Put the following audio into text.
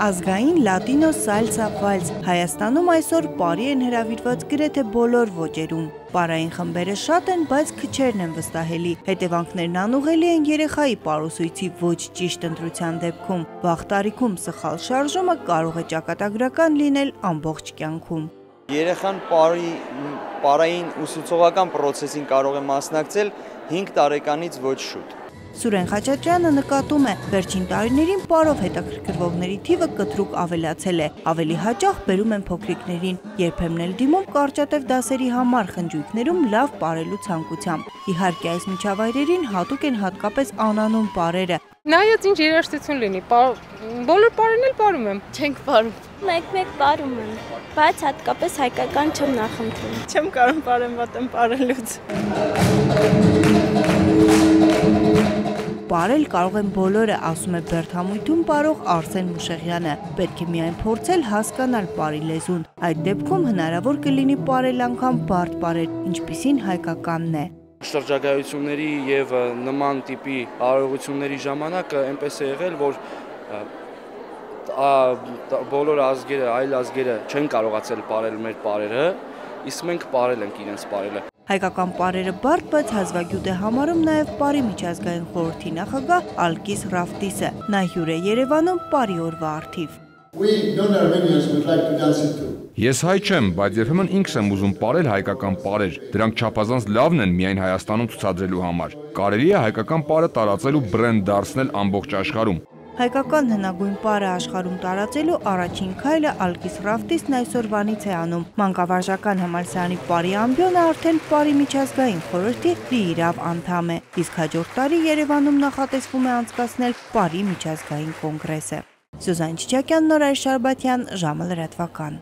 Ազգային լատինո սալսա վալս Հայաստանում այսօր պարի են հրավիրված գրեթե բոլոր ոճերում։ Պարային խմբերը շատ են, բայց քչերն են վստահելի։ Հետևանքներն անուղելի են երեխայի պարուսույցի ոչ ճիշտ ընտրության դեպքում։ Վաղ տարիքում սխալ շարժումը կարող է ճակատագրական լինել ամբողջ կյանքում։ Երեխան պարային ուսուցողական պրոցեսին կարող է մասնակցել 5 տարեկանից ոչ շուտ։ Սուրեն Խաչատրյանը նկատում է, վերջին տարիներին պարով հետաքրքրվողների թիվը կտրուկ ավելացել է, ավելի հաճախ բերում են փոքրիկներին, երբեմն էլ դիմում կարճատև դասերի համար խնջույքներում լավ պարելու ցանկությամբ։ Իհարկե այս միջավայրերին հատուկ են հատկապես անանուն պարերը։ Նայած ինչ երաժշտություն լինի, բոլոր պարերն էլ պարում եմ։ Չենք պարում։ Մեկ պարում եմ, բայց հատկապես հայկական չեմ նախընտրում։ Չեմ կարող պարեմ վատեմ պարելուց։ Պարել կարող են բոլորը, ասում է Բերդհամույթում պարող Արսեն Մուշեղյանը։ Պետք է միայն փորձել հասկանալ պարի լեզուն։ Այդ դեպքում հնարավոր կլինի պարել անգամ բարդ պարեր, ինչպիսին հայկականն է։ Շրջագայությունների եւ նման տիպի արարողությունների ժամանակ այնպես է եղել, որ բոլոր ազգերը, այլ ազգերը չեն կարողացել պարել մեր պարերը, իսկ մենք պարել ենք իրենց պարելը։ Հայկական պարերը բարդ, բայց հազվագյուտ է համարում նաև պարի միջազգային խորհրդի նախագահ Ալկիս Ռաֆտիսը։ Նա հյուր է Երևանում պարի օրվա առթիվ։ Ես հայ չեմ, բայց երբեմն ինքս եմ ուզում պարել հայկական պարեր։ Դրանք չափազանց լավն են միայն Հայաստանում ցուցադրելու համար։ Կարելի է հայկական պարը տարածել ու բրենդ դարձնել ամբողջ աշխարհում։ Հայկական հնագույն պարը աշխարհում տարածելու առաջին քայլը Ալկիս Ռաֆտիսն այսօրվանից է անում։ Մանկավարժական համալսարանի պարի ամբիոնը արդեն պարի միջազգային խորհրդի լիիրավ անդամ է, իսկ հաջորդ տարի Երևանում նախատեսվում է անցկացնել պարի միջազգային կոնգրեսը։ Սյուզան Չիչակյան, Նորայր Շարբաթյան, ժամը լրատվական։